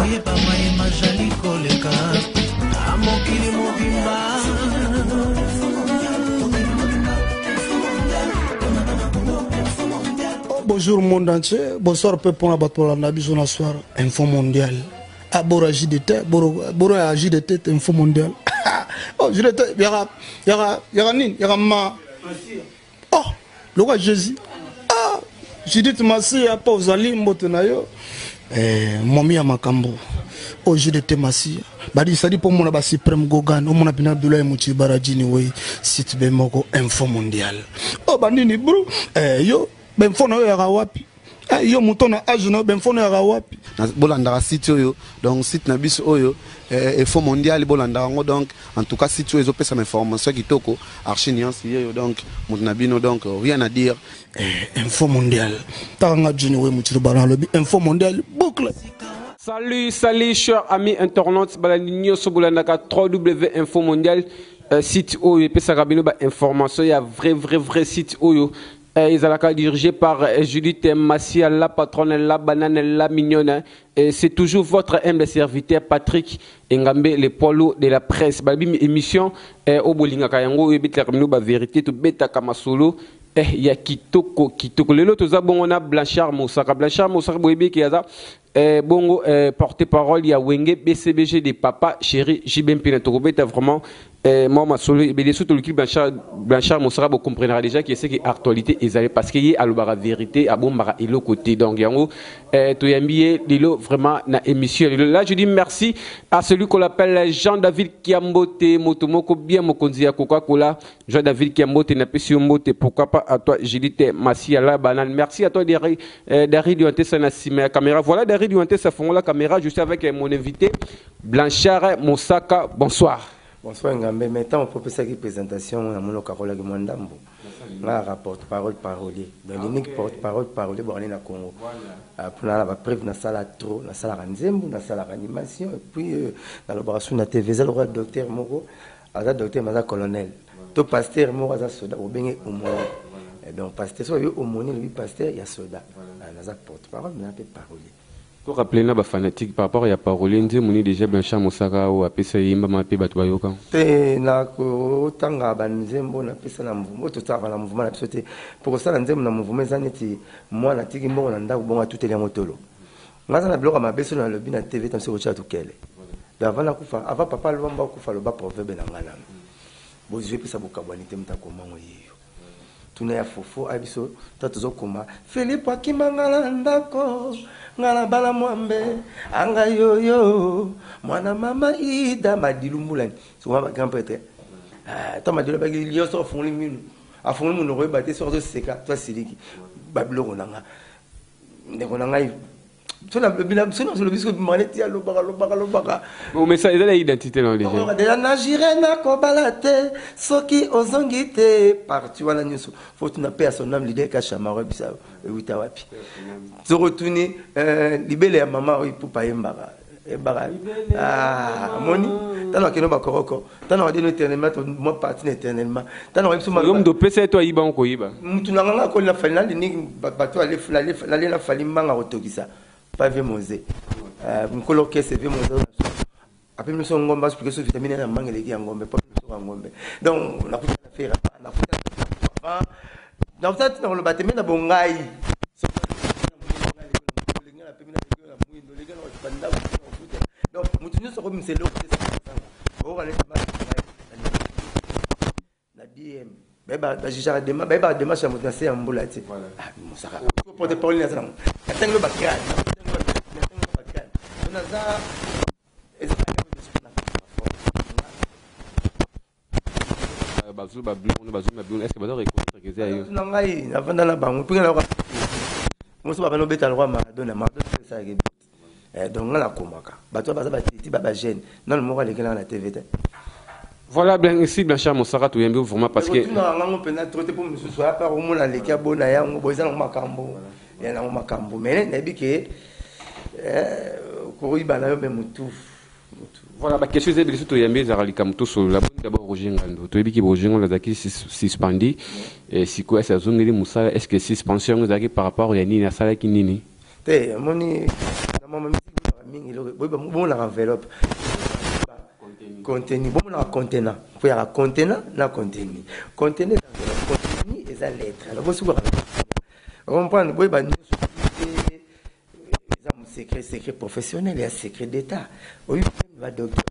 koyeba mayema jali koleka na mokili mobimba. Bonjour monde entier, bonsoir peuple on a battu la nabiso na soir info mondial. Ah bora JDT, bora JDT info mondial. Oh JDT yara nin, yara ma. Oh, le roi Jésus. Ah, JDT Massia pa uzali mbote na yo. Momi ya makambo. Oh JDT Massia. Badi sadi po mona ba supreme gogan, o mona pina Abdoulaye Muti Barajini we site be moko info mondial. Oh banini bro, yo ben fono ya wapi yo mutona ajuna ben fono ya wapi bolanda site oyo donc site na biso oyo info mondial bolanda ngo donc en tout cas site oyo pesa information kitoko archiniance yo donc mutna bino donc rien à dire info mondial tanga jini we mutiru bana lobi info mondial boucle. Salut chers amis internautes balanigno sobulandaka www.info mondial site oyo pesa kabino ba information ya vrai site oyo. Ils sont dirigés par Judith Massia, la patronne, la banane, la mignonne. C'est toujours votre humble serviteur Patrick Ngambe, le polo de la presse. Babi émission au Bolinga Kayango, et la vérité, tout bêta kamasolo. Il y a Kitoko. Le lot, on a Blanchard Moussaka, Boébi qui a bongo porte-parole, il y a Wenge, BCBG des papas, chéri, Jibem Pinatokobeta, vraiment. Moi, ma solo, et bien surtout le clip Blanchard Moussara, vous comprendrez déjà que c'est que l'actualité est parce qu'il y a la vérité à bon et l'autre côté. Donc, yango, tu es envié, Lilo, vraiment, na émission. Là, je dis merci à celui qu'on appelle Jean-David Kiambote, Motomoko, bien Mokonzi à Coca-Cola. Jean-David Kiambote, n'a pas su Mote, pourquoi pas à toi, Judith Massia, la banane. Merci à toi, Dari Duanté, la caméra. Voilà, Dari Duanté, ça fond la caméra. Je suis avec mon invité, Blanchard Moussaka. Bonsoir. Bonsoir Ngambe, maintenant on propose une présentation à mon Carola de Mwandambo. Là, porte-parole parolier. Donc l'unique porte-parole parolier pour aller au Congo. Pour la preuve, dans la salle trop, dans la salle Ranzembo, dans la salle animation, et puis dans l'opération de la TV, le roi docteur Moro, le docteur Maza colonel. Tout pasteur Moro, il y a soldat, ou bien au donc pasteur, soit au moni, lui pasteur, il y a soldat. Dans la porte-parole, mais un peu parolier. Pour rappeler les fanatiques par rapport à la parole, on dit déjà Blanchard Moussaka ou à Pessa Yimba Mapé Batoyoka. Na ko tanga banzembo na pesa na mouvement to tava na mouvement na sote pour ça na nzembo na mouvement zaneti moi na tiki mbongo na ndako bonga tout elia motolo ngaza na bloka mabeso na lobi na TV tamse ko cha tukele avant na kufa avant papa lomba kufa loba proverbe na ngana bo je pesa bokabwani te mtako mango yiyo tuna ya fofo abiso tatuzo koma Philippe akimangala ndako ngala bala mwambe anga yoyo mwana mama ida madilumbulani so ma grand prêtre ta madilu ba liyo so fongli minu afongli munu ko ba te so zo seka to siliki babilo konanga ndeko nanga so na bila so le bisco maneti lo baka bon mais ça il a l'identité dans les gens déjà na jirena ko balate soki ozongite parti wala nyoso faut tu na paix à son âme l'idée ka chamaro bisa wita wapi so retourner libele ya mama pour pa yembaka moni tano keno ba koroko tano dino éternellement moi parti éternellement tano biso ma yom do pesa to yiba on ko yiba mutu na nganga ko la final ni bato aller la fali manga otokisa pas vu mosé mkolo kese vu mosé après nous sommes ngomba parce que ce vitamine na manga leki ya ngombe pas so ngombe donc on a pu faire na futa na futa na lo bateme na bongai donc mutu nous sommes comme c'est l'eau on va aller la DM beba bajija dema beba dema cha mutu na se ambulati ah musaka porte parole na sana katango bakira Bazou est-ce que Bazou reconnaître que c'est non ngai na vanda na bango pinga na ko muso ba no beta le roi Maradona ça donc ngala komaka bato baza batiti ba jeune non le moko lekela na TV. Voilà bien ici Blanchard Moussaka tu aimes vraiment parce que non ngango pena troté pour monsieur soit pas au mona lekia bona yango boza na makambo ya na makambo mais na biki ko riba na yo même tout. Voilà, bah quelque chose est bien sûr tu aimes Zarali Kamto sur la bonne d'abord Roger Ngando tu dis que Roger Ngando zaki suspendu et si quoi ça zone de Moussa est-ce que suspension zaki par rapport à Nini na sala ki nini te moni na mama mingi bon la enveloppe contenu bon la contenant faut y avoir contenant na contenu contenu et ça lettre alors vous comprendre boy ba secret professionnel et un secret d'état oui va docteur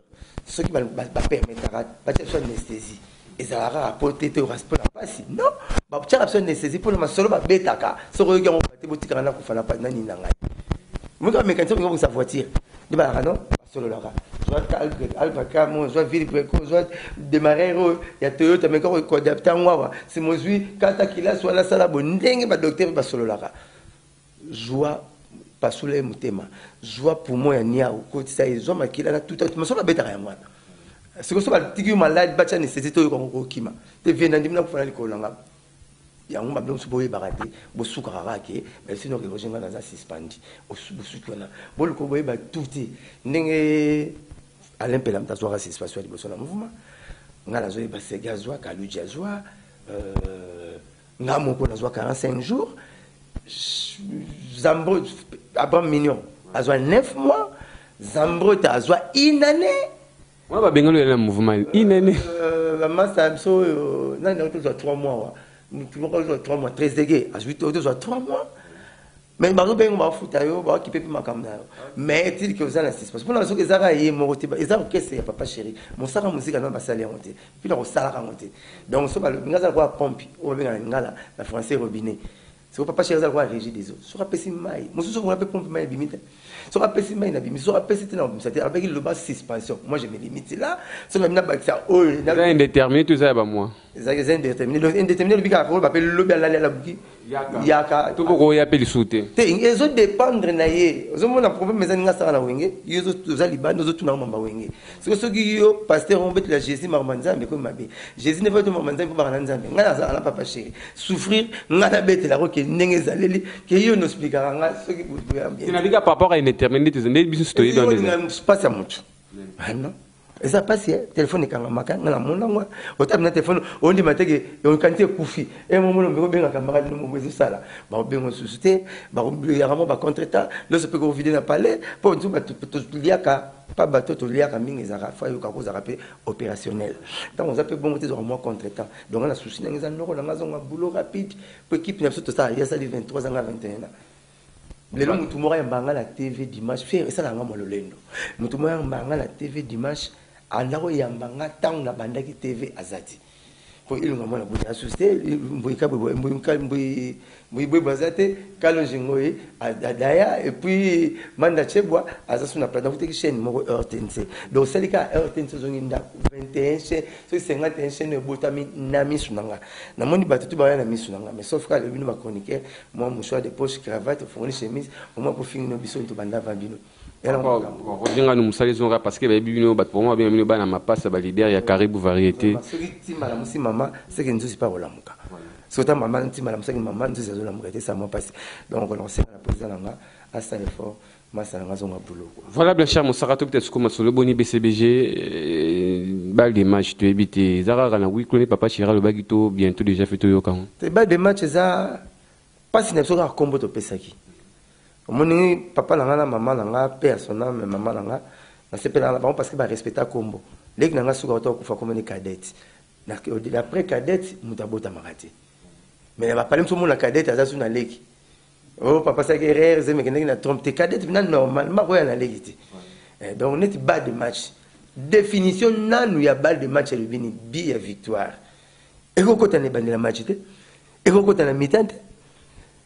ce qui va permettre pas de faire anesthésie et ça va rapporter te respect la passe non ba tu as besoin d'anesthésie pour le solo ba betaka ce que on va te botika na ko fala pa nani na ngai moi quand mécanicien on sa voiture de ba non solo là soit Alpha mon soit Vilebrequin soit démarrer il y a Toyota mais quand on adapter moi c'est moi suis quand qu'il soit la sala bon ndenge ba docteur ba solo là joie pas sous les mutema joie pour moi nia au côté ça ils ont makila na tout mais ça va bêta rien moi c'est que ça va tigi malade ba tchane c'est tout ko kima te vient ndim na ko fana ko langa ya ngomba blo subo barate bo suka rake mais sinon que rojenga na za suspendi au subo sukona bo le ko boye ba touti ndenge Alain Pelam ta soira c'est spatial de son mouvement ngala zo ba se gazwa kaluji azwa ngamo ko na zo 45 jours Zambro Abraham Mignon a 9 mois Zambro a 1 année on va bien le mouvement 1 année la masse so non non 3 mois nous pouvons 3 mois 13 degrés à 8 heures 3 mois mais bazo ben ba futa yo ba ki pepe makamna mais il que vous en assistez parce que pour que zara yi morote ba ezaro kese ya papa chéri mon sara musique na ba salaire monter puis na sala monter donc so ba ngaza kwa pompe o benga ngala la français robinet. C'est papa chéri za kwa régie des eaux. Sera pesi mai. Moi so ko pe pompe mai bimita. Sera pesi mai na bimita. Sera pesi na bimita. C'est avec le bas suspension. Moi je me limite là. Ça m'a na ba ça oh indéterminé tout ça ba moi. Ça c'est indéterminé. Donc indéterminé le bika ko ba pe le bien la buki. Yaka. Tout ko ya pe le sauter. Te ils ont dépendre na ye. Ils ont mon problème mais nga ça na wenge. Ils ont tous aliban nous tous na mamba wenge. C'est que ceux qui yo pasteur on bet la Jésus marmanza mais comme mabe. Jésus ne veut pas marmanza pour ba nzambe. Nga ça na papa chéri. Souffrir nga na bet la ndenge zaleli ke yo no expliquera nga ce qui vous bien tu n'as pas rapport à une éternité tu n'es pas story dans les passe à mucho non et ça passe téléphone kanga makanga na mona ngwa otabi na téléphone on dit mateke on kanté kufi et mon mo benga camarade no mo sala ba bengo susute ba ramo ba contretemps le se peut que vidéo na parler pour tout ba tout liaka pas bateau to liaka mingi za fa yo ka ko za rapé opérationnel donc on appelle bon monter moi contretemps donc on a souci na ngeza noko na ngazonga boulot rapide pour équipe na tout ça il y a ça de 23 ans à 21 ans les longs mutu mora mbanga la TV dimanche faire ça na ngamo lolendo mutu mora mbanga la TV dimanche andako yambanga tangu na bandaki TV azati pour il ngamo na buya susté mboika mboika bazate kalo jingoyi adaya et puis manda chebwa azasu na plata kuti chaîne moko RTNC donc selika RTNC zonginda 21 chaîne so 51 chaîne botami na misunanga na moni batutu ba na misunanga mais sauf que le bino ba chroniqueur moi mon choix de poche cravate fourni chemise au moins pour finir no biso to banda vambino Rodinga nous saluons parce que bibino bat pour moi bien mino bana mapasa ba leader ya Caribou variété ce qui tima la musi mama c'est que nous suis pas olamuka c'est autant maman tima la musi maman nous c'est olamuka ça moi passe donc on sait la président nga à ça effort masanga zonga boulot voilà bien cher Moussarato peut-être comme sur le boni BCBG balle des matchs tu éviter zara na oui connaît papa Chira le bagito bientôt déjà fait to yoka te balle des matchs ça pas si n'abso ka combo to pesaki moni papa nanga maman nanga personnel mais maman nanga na sepela na parce que ba respecter combo leki nanga suka to kufa comme une cadette na après cadette mutabota makati mais ba parler mso na cadette azasu na leki oh papa ça guerrière zeme que na trompe cadette bina normalement ko ya na leki donc net bas de match définition nanu ya balle de match le bini bi ya victoire et ko kota ne bandela match te et ko kota na mitante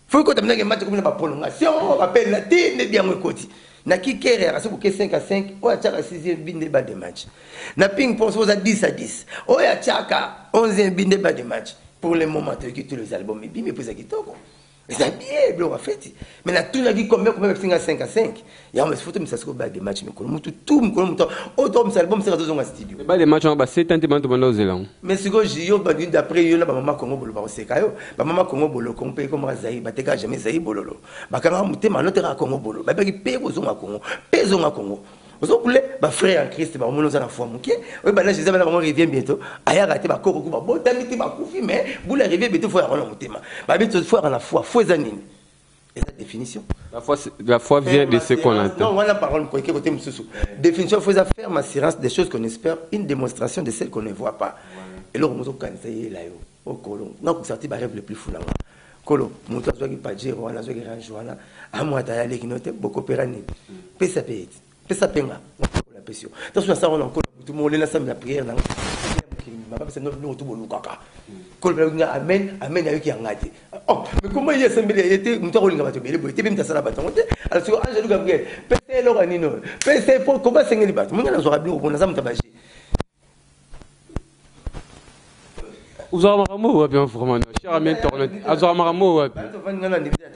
faut que tu aies un match comme la prolongation, on appelle la tête, bien au côté. Na qui kere parce que 5-5, on a tchaka 6e binde bas de match. Na ping pong à 10-10. On a tchaka 11e binde bas de match. Pour le moment, tu as tous les albums, mais pour ça qui toko. C'est bien, blo, en fait. Mais na tout na qui combien 5-5. Il y a un photo mais ça se bas de match mais tout autant mes albums c'est dans un studio. Bas de match on va c'est tantement de bando zélan. Mais ce que j'ai eu d'après yo na maman Congo bolo ba sekayo. Ba maman Congo bolo qu'on paye comme Zaï, ba teka jamais Zaï bololo. Ba kanga mutema notera Congo bolo. Ba ki paye kozonga Congo. Pezonga Congo. Ozo kule ba frère en Christ ba mono za na foi muke. Oui ba na Jésus ba na revient bientôt. Aya raté ba koko ba botamiti ba kufi mais boule revient bientôt faut ya rona mutema. Ba bientôt faut na foi, faut zanini. Et la définition. La foi vient de ce qu'on entend. Non, on a parlé côté Moussou. Définition, il faut faire ferme assurance des choses qu'on espère, une démonstration de celles qu'on ne voit pas. Et là, on a dit là, au colon. Non, c'est sorti rêve le plus fou là. Colon, mon toit soit qui pas dire, on a soit qui range, à moi t'as allé qui note beaucoup pérani. Pesa payet, pesa penga. La pression. Dans ce sens, on a encore tout le monde là, ça me la prière là. C'est notre nom tout bon kaka. Kolbanga amen amen avec qui engagé. Oh, mais comment il y a semblé était nous t'avons l'ingénieur mais il était même ta sala bâton. Alors sur Angelo Gabriel, pèse l'organino. Pèse pour comment c'est ngeli bâton. Moi na zora blo on a ça mutabaji. Uzara maramo bien vraiment. Cher ami internet, azara maramo wapi.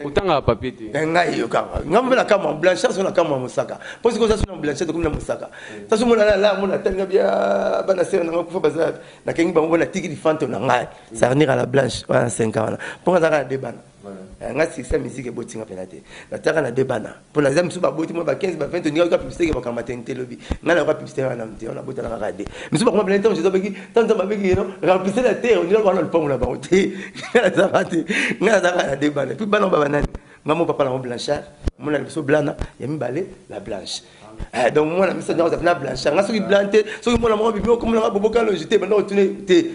Autant à papier. Ngai yo kaka. Ngam la kama blanchard sur la kama musaka. Parce que ça sur blanchard comme na musaka. Ça sur là mon atanga bien bana ser na ko bazar. Na kengi ba mo na tiki di fanto na ngai. Ça venir à la blanche en 5 ans. Pour ça des bana. Nga système musique et botinga penate. La terre na debana. Pour la zam suba boti mo ba 15 ba 20 ni ka publicité ba kamata ntelobi. Nga na ka publicité na mti on a bota na rade. Mais suba ko ba lento je zobeki tant ba beki no. Remplacer la terre, on dit on a le pont là ba oté. Nga za rate. Nga za na debana. Puis ba no ba banani. Nga mo papa la blanchard. Mon na biso blana, ya mi balé la blanche. Donc moi la mission dans la blanchard. Nga soki blanté, soki mo na mo bibio comme na boboka lo jeté ba no tourner té.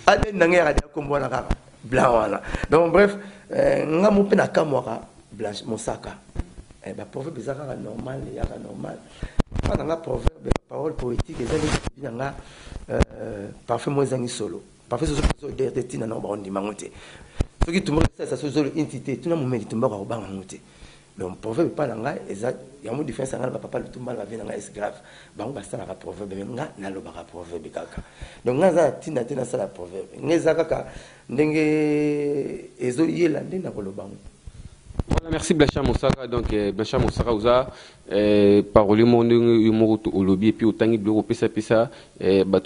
Ade na ngera de ko mo na ka blanc voilà. Donc bref, nga mo pe na kamwaka blanche mosaka. Ba proverbe ezaka normal, yaka normal. Pas dans la proverbe, parole poétique ezali nga parfait mo ezangi solo. Parfait so de tina na ba on dimangote. Ce qui tombe ça so solo entité, tout na moment tomba ko ba ngote. Donc proverbe pas nga eza ya mo différence nga papa le tomba va venir nga est grave. Ba ngo basta na proverbe nga na lo ba proverbe kaka. Donc nga za tina ça la proverbe. Ngeza kaka ndenge ezo yela ndena ko lo bango. Voilà, merci Blanchard Moussaka. Donc, Blanchard Moussaka, vous a parlé mon humour au lobby et puis au tangi bureau pesa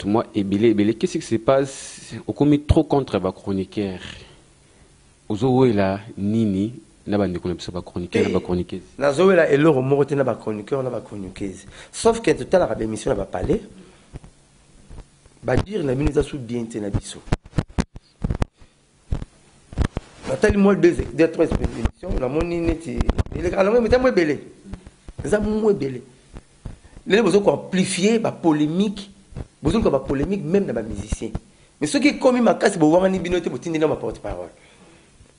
moi et belé. Qu'est-ce qui se passe au commis trop contre va chroniqueur. Ozoé là nini na ba ndeko na biso ba chroniqueur na ba chroniqueuse. Na zoé là et l'euro morote na ba chroniqueur na ba chroniqueuse. Sauf que tout à la émission na ba parler ba dire la minute sous bien té na biso. Nathalie moi deux trois émissions la moni neti il est alors mais moi belé ça moi belé les besoin qu'on amplifier ba polémique besoin qu'on ba polémique même dans ba musicien mais ceux qui comme ma casse bo wanga ni binoté bo tindina ma porte parole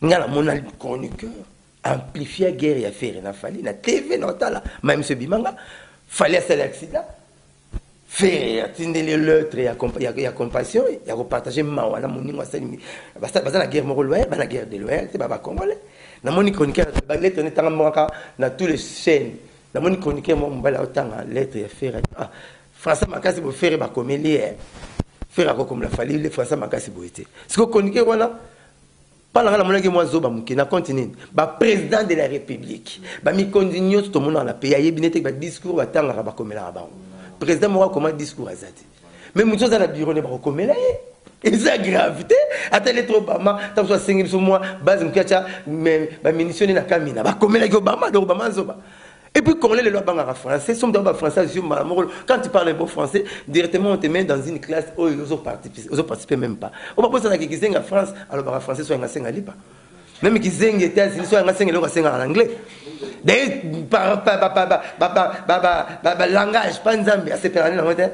ngala mon chroniqueur amplifier guerre ya faire na fali na TV na tala même ce bimanga fallait c'est l'accident faire tindele l'autre ya compassion ya partager mawana moningo asali basta la guerre moko loyer ba la guerre de loyer c'est baba congolais na moni chroniqueur ba lettre ne tanga moka na tous les chaînes na moni chroniqueur mo mbala otanga lettre ya faire français makasi bo faire ba comélie faire comme la fali le français makasi bo été ce que chroniqueur wana pas la monnaie que moi zoba mukina continue ba président de la république ba mi continuer tout le monde dans la pays ayebi nete ba discours ba tanga ba komela ba président moi comment discours azati même mucho za na bureau ne ba komela et ça gravité ata lettre Obama tant soit 5 sur moi base mkiacha mais ba munitionner na kamina ba komela ko Obama do Obama zoba et puis quand les lois bangara français sont dans français sur quand tu parles un bon français directement on te met dans une classe où ils ont participé même pas on va poser na kizenga France alors ba français soit ngasenga lipa même kizenga États-Unis soit ngasenga lo ngasenga en anglais d'ailleurs langage pas nzambe assez perane na moteur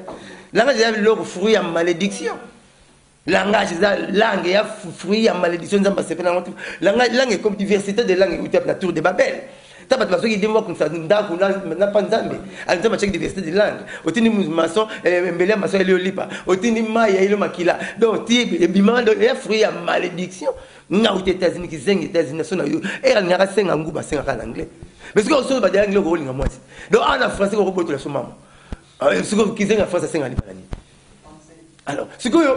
langage ya le fruit à malédiction langage langue ya fruit à malédiction nzambe c'est perane langue comme diversité de langues ou la tour de Babel taba baso qui démo comme ça ndako na pas nzambe alzama check diversité de langue otini maçon mbele maçon ele olipa otini maya ile makila donc ti bimando ya fruit à malédiction na aux États-Unis qui zeng États-Unis sona yo era ngaka senga nguba senga en anglais mais ce que so ba anglais ko linga mwati donc en français ko boto la so mama ce que qui zenga français senga lipa ni alors ce que yo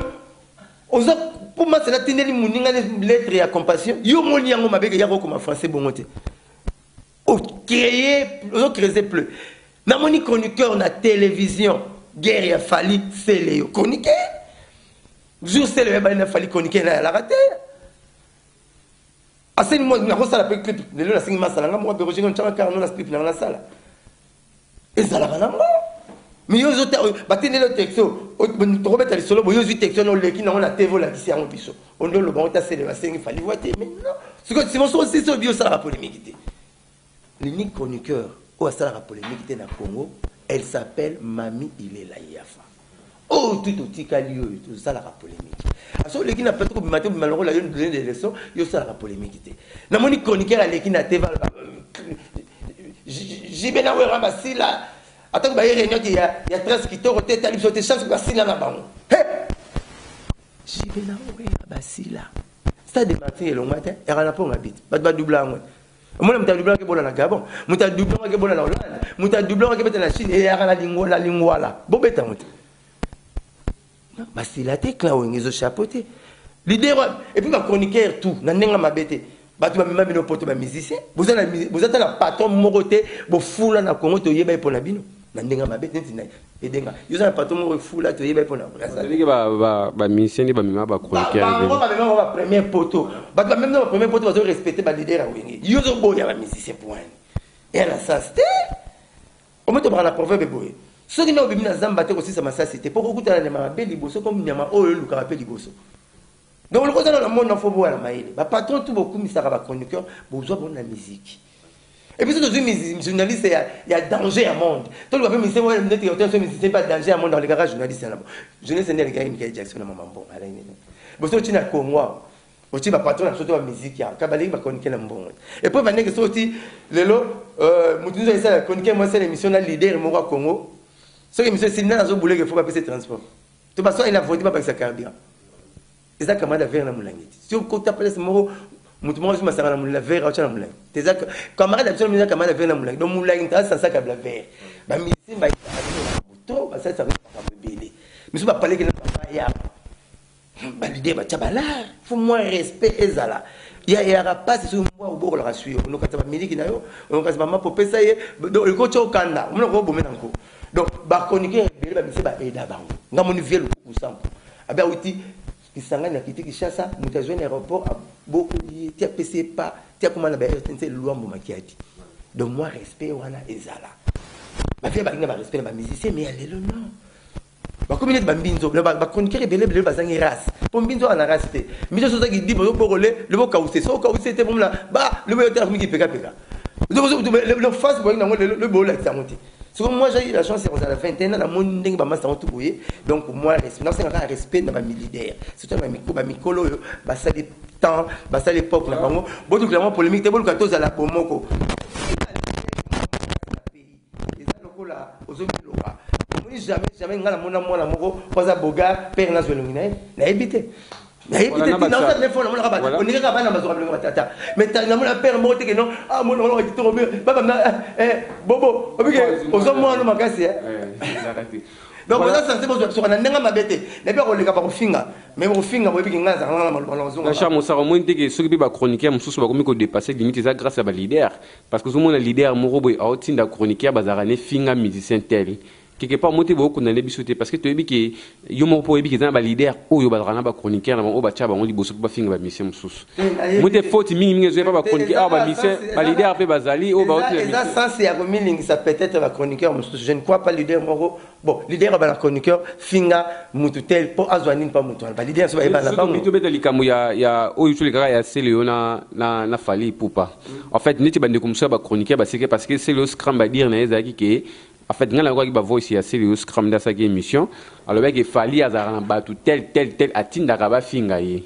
oza pour moi c'est la tineli muninga lettre ya compassion yo moni yango mabeke ya ko comme français bongote au créer plus. Na moni chroniqueur na télévision, guerre ya fali c'est Léo chroniqueur. Jour c'est le na fali chroniqueur na la raté. Aseni moi na rosa la pe clip, le la singi masala nga moi beroje nga ntanga car non la clip na la sala. Et ça la rana. Mais yo zo batine le texto to remettre les solo yo zo texto no leki na TV la kisi yango biso on do le bon ta c'est le vasengi fali voter mais non c'est mon aussi so bio ça la polémique l'unique chroniqueur ou ça la polémique na Congo elle s'appelle Mami Ilela Yafa oh tout tikali tout ça la polémique aso leki na peut-être que matin malheureux la une des leçons yo ça la polémique na moni chroniqueur à leki na TV jibena wera basila attends que réunion il y a 13 qui t'ont tête à l'ipso tes chances basila na bango hé jibena wera basila ça de matin et le matin et on a pas on habite pas de double moi moi muta double que bola na Gabon muta double que bola na Hollande muta double que beta na Chine et ya la lingua là bo beta muta basila te clao ngizo chapeauté leader et puis ma chroniqueur tout na nenga mabete batu ba bino poto ba musicien vous êtes la patron moroté bo fula na Congo to yeba pour na bino na ndenga mabete ntina edenga yo za patron moro fula to yeba pour na ba musicien ba mima ba chroniqueur ba premier poto batu ba même dans premier poto ba respecter ba leader a wengi yo zo boya ba musicien point et la ça c'était on met dans la proverbe boye ce qui n'a obi na zamba te aussi ça ma ça c'était pour okuta na ma beli boso comme nyama o lu ka rappel liboso. Donc le côté dans le monde, il faut voir la maïle. Bah patron tout beaucoup mais ça va chroniqueur, besoin de la musique. Et puis c'est aussi journaliste il y a danger à monde. Tout le monde me dit ouais c'est pas danger à monde dans les garages journalistes là. Journaliste c'est les gars Michael Jackson maman bon allez. Bon ça tu n'as qu'au moi. Aussi bah patron surtout la musique ya. Kabali ba chroniquer la bon. Et puis venir que ça aussi le lot mutuzo esa chroniquer moi c'est l'émission là leader mo Congo. Ce émission c'est là dans bouler qu'il faut pas payer transport. De toute façon il a voté pas avec sa carburant. C'est ça que je na mulangi. Si on compte après ce mot, mutumo je masanga na mulangi verre acha na mulangi. C'est ça que camarade absolument mina camarade verre na mulangi. Donc mulangi ça ça ka la verre. Ba misi ba moto ba ça ça va bébé. Mais si ba parler que na ya. Ba l'idée ba tchabala. Faut moins respect ezala. Il y a pas sur moi au bord la rassurer. On ka taba miliki na yo, on ka mama pour pesa ye. Donc le coach au kanda, on ko bomé nanko. Donc ba chroniquer ba misi ba eda bango. Ngamoni vieux le sample. Aba outi Kisanga na kiti Kishasa mutazweni aéroport a beaucoup lié tia PC pas tia comment la BRTNC luambo makiati donc moi respect wana ezala ba fait ba ngina ba respect ba musicien mais elle le non ba communauté ba mbinzo ba chroniqueur belé ba zangi race pour mbinzo ana race te mbinzo so qui dit bo borolé le bo kausé so kausé te pour la ba le bo yoter mi ki peka le face bo ngina le bo la tsamuti. Souvent, moi, j'ai eu la chance, c'est à la vingtaine, dans mon nding, ma master tout bouillé. Donc, moi, respect, non, c'est un respect dans ma militaire. Surtout, ma micolo, ça les temps, ça l'époque, là, bon, tout clairement polémique, t'es bon, le 14 à la pomoko. Jamais, mon amour, pas à Boga, père, n'a pas évité. Mais il était dans ça téléphone on rabat on n'est pas dans ma le tata mais t'as la père monte que non ah mon on est trop bien papa bobo obike ozomo no makasi donc ça c'est bon sur na ndenga mabete na pe ko le ka ba kofinga mais ko finga bo biki ngaza ngala malonzo na cha mosara mo ndeke soki bi ba chroniqueur mususu ba komi ko dépasser limite ça grâce à ba leader parce que somo na leader mo robo outinda chroniqueur bazara ne finga musicien tel quelque part moté beaucoup dans les bisoté parce que tu es que yo mo po ebi que ba leader o yo ba rana ba chroniqueur na o ba cha ba on liboso ba finga ba mission mususu moté faute mingi zo pas ba chroniqueur ah ba mission ba leader pe bazali o ba autre ça c'est ya coming ça peut-être ba chroniqueur mususu je ne crois pas leader moro bon leader ba la chroniqueur finga mutu tel po azwanine pas mutu ba leader so ba ba ba mutu beta likamu ya o yutu likara ya Céléona na fali poupa en fait neti ba ndeko musa ba chroniqueur ba c'est parce que c'est le scrum ba dire na ezaki ke en fait, quand on a voice ici, c'est le scrum de cette émission. Alors, il fallait avoir tel atin d'araba fingaye.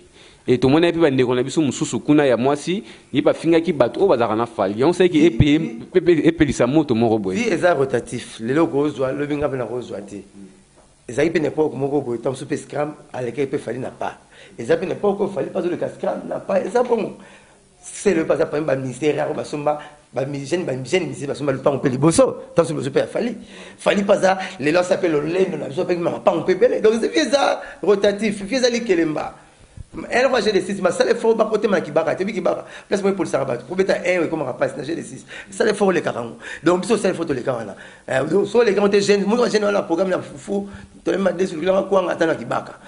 Et tout le monde a pu dire qu'on a vu sous kuna ya moi si il pas finga qui bat au bazar na fali. On sait qu'il est payé sa moto mon robot. Si est rotatif, le logo doit le binga na rose doité. Les aïpes n'est pas comme robot, tant super scrum à lequel peut fallait n'a pas. Les aïpes n'est pas comme fallait pas le scrum n'a pas. Et ça bon. C'est le pas après ba ministère ba somba ba jeune ba somba le pas on peut liboso tant ce monsieur fallait pas ça les là s'appelle le lendo na so pas on peut belé donc c'est ça rotatif c'est ça li kelemba Elle va j'ai les 6, mais ça les faut pas côté ma kibaka, tu kibaka. Place moi pour le sarabat. Pour mettre un comme rapace, j'ai les 6. Ça les faut les 40. Donc ça les faut les 40 là. Donc soit les 40 jeunes, moi j'ai dans le programme la foufou, tu les mettre sur le quoi attendre kibaka.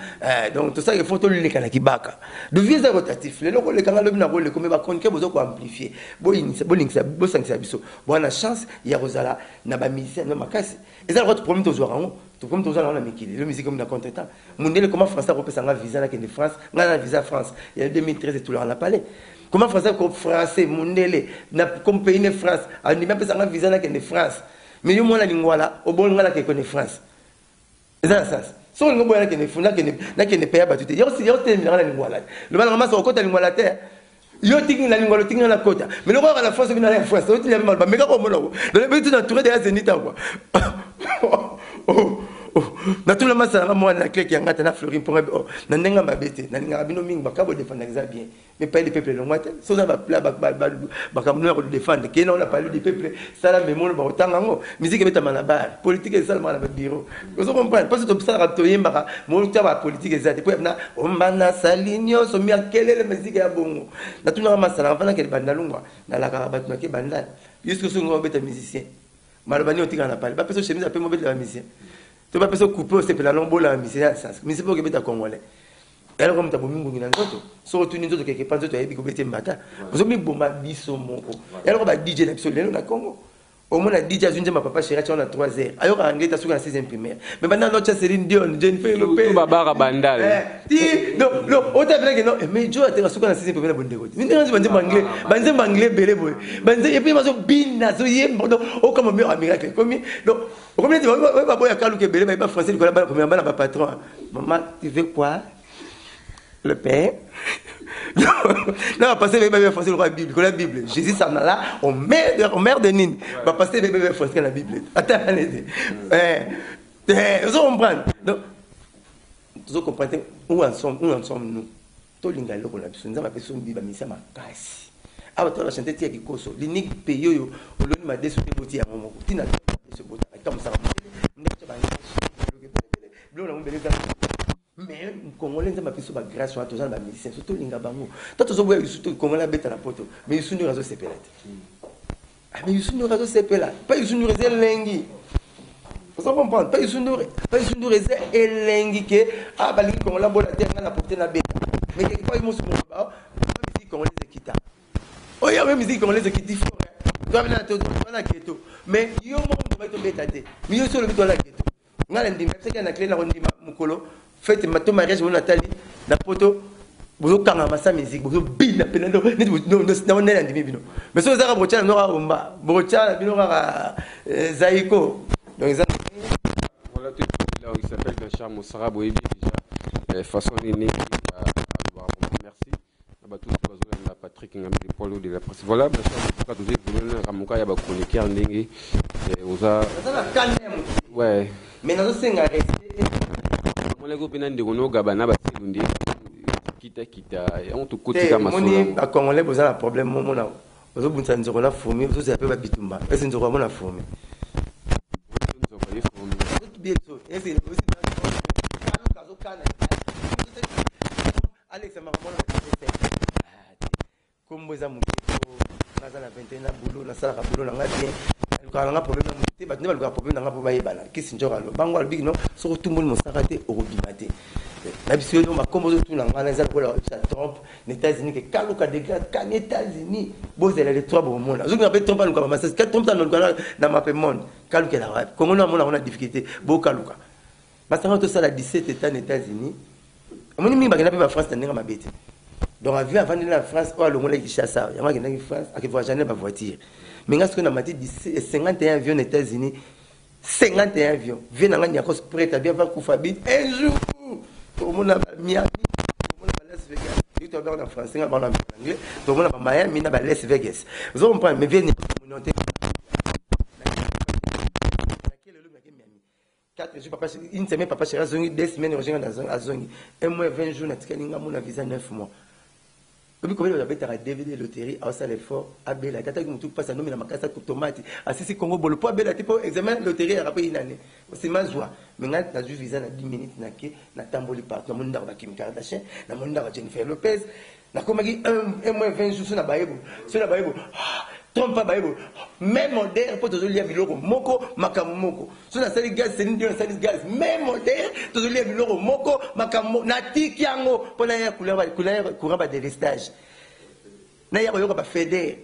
Donc tout ça il faut tout les kibaka. De visa rotatif, les locaux les canaux na rôle comme ba konke bozo ko amplifier. Boling ça biso. Bon la chance, il y a Rosala na ba musicien na makasi. Et ça votre problème toujours en tout comme tous on a mikili le musique comme dans contretemps mondele comment français repère ça visa là qui de France ngana visa France il y a 2013 et tout là on a parlé comment français comme français mondele na comme pays de France on dit même ça visa là qui de France mais yo mona lingwa là au bon ngala qui connaît France c'est ça so ngo boya qui ne funa qui ne paye pas tout yo si yo te ngala lingwa là le mal ramasse au côté lingwa là terre yo tiki la lingwa lo tiki na kota mais le roi à la France vient à la France il y a mal mais quand on là le but de entouré des Zénith quoi na tout le monde ça moi na clé qui ngata na Florine pour na ndenga mabete na ninga bino mingi bakabo défendre ça bien mais pas les peuples le ngata so ça va bakamno ko défendre qui on a parlé des peuples ça la mémoire ba otanga ngo musique beta manabar politique ça na bureau vous comprenez parce que ça rapto yemba mo taba politique ça depuis na on mana salinyo so mi akele le musique ya bongo na tout le monde ça na fana ke bandalungwa na la karabatu na ke bandal jusque so ngo beta musicien malobani otika na parler pas personne chemise appelle mo beta musicien. Tu vas pas se couper, c'est pour la lombo la mise mais c'est pas que tu as congolais. Alors comme tu as bomi ngungi na nzoto, so retourner nzoto quelque part nzoto yebi ko bete mbata. Vous mi bomba biso moko. Et alors ba DJ na biso lelo na Congo. Au moins la DJ azunje ma papa chéri on a 3 heures. Ayo ka ngeta suka na 6e primaire. Mais maintenant notre Céline Dion, Jennifer Lopez. Tout babara bandal. Non, autant que non, mais Joe a suka na 6e primaire bonde côté. Mingi banze anglais belé boy. Banze et puis mazo bina zo yembo o comme meilleur miracle. Comme donc comme dit va boya kaluke belé ba français ko la ba comme ba patron. Maman, tu veux quoi? Le pain. Non, passer bébé français la Bible, la Bible. Jésus s'en a là, on mère de Nine. Va passer bébé français la Bible. Attends, vous comprenez? Donc, vous comprenez où en sommes-nous? Tout le monde a besoin de personne qui va mise à ma casse. Ah, tu vas chanter tia kikoso. L'unique pays où on m'a déçu de beauté à mon moment. Tu n'as pas ce beauté. Comme ça, mais Congolais n'ont pas fait ça grâce à tous les musiciens, surtout les Ngabango. Toi, tu vois, surtout Congolais bête à la poto, mais ils sont nous réseaux séparés. Ah, mais ils sont nous réseaux séparés. Pas ils sont nous réseaux lengui. Vous comprenez? Pas ils sont nous réseaux lengui que ah bah les Congolais bon la terre n'a porté la bête. Mais quelque part ils m'ont souvent pas. Musique Congolais quitta. Oh il y a même musique Congolais qui fort. Tu vas venir à ghetto. Mais yo mon va tomber tâté. Mais yo sur le bito la ghetto. Ngala ndima, c'est qu'il y a na clé na ndima mukolo. Faites ma mariage mon Nathalie na poto bozo kanga masa musique bozo bina penando non na ndimi bino mais so zaka brocha no romba brocha bino ka zaiko donc ça voilà tout là il s'appelle Bachar Moussara Boyebi déjà façon nini merci ba tout la Patrick Ngambi Polo de la presse voilà Bachar Moussara tout que ramuka ya ba chroniqueur ndenge oza ouais mais nazo senga les copines de Renault Gabana Basilundi kita on te côté comme ça moni ba congolais besoin un problème mon na ozo bunza nzoko la fourmi ozo zape ba bitumba est nzoko mo na fourmi bien so est aussi kazo kana Alex Maramona comme boza mukito naza na 21 na boulot na sala ka boulot na ngati quand on a problème na ba ne ba problème na ba ba yebana kisi njora lo bango al big no so tout monde mosaka te orobimate na biso yo ma kombo tout na ngana za ko la Trump les États-Unis que kaluka dégrade kan États-Unis bozela les trois bon monde zo ngapé Trump aluka ma 4 Trump na mapé monde kaluka la rap Congo na mona on a difficulté bo kaluka masanga to sala 17 états aux États-Unis amoni mingi bakena pe ba France tandinga mabete donc avion avant de la France ou alongo la Kinshasa yama kena France akivoya jamais ba voiture mais ngas ko na mati 51 avions aux États-Unis 51 avions viennent en Niakos prêt à bien va Koufabit un jour pour mon Miami pour mon Las Vegas tu te regardes en français en anglais pour mon Miami na Las Vegas vous comprenez mais viennent monter 4 jours papa une semaine papa chéri 2 semaines rejoindre dans un 1 mois 20 jours na tikalinga mon visa 9 mois Puis comment on a fait un DVD loterie à ça l'effort à Bela tata qui me tout passe à nommer la macassa tomate à si Congo bolo pas Bela tipo examen loterie à rappeler une année c'est ma joie mais là t'as juste visa na 10 minutes na ke na tamboli partout na monde ba Kim Kardashian na monde ba Jennifer Lopez na comme un mois 20 jours sur la baïbo trompe pas baïbo même moderne pour toujours lire biloko moko makamoko sur la salle gaz c'est une salle gaz même moderne toujours lire biloko moko makamoko na tiki yango pour la couleur ba délestage na ya ko ba fédère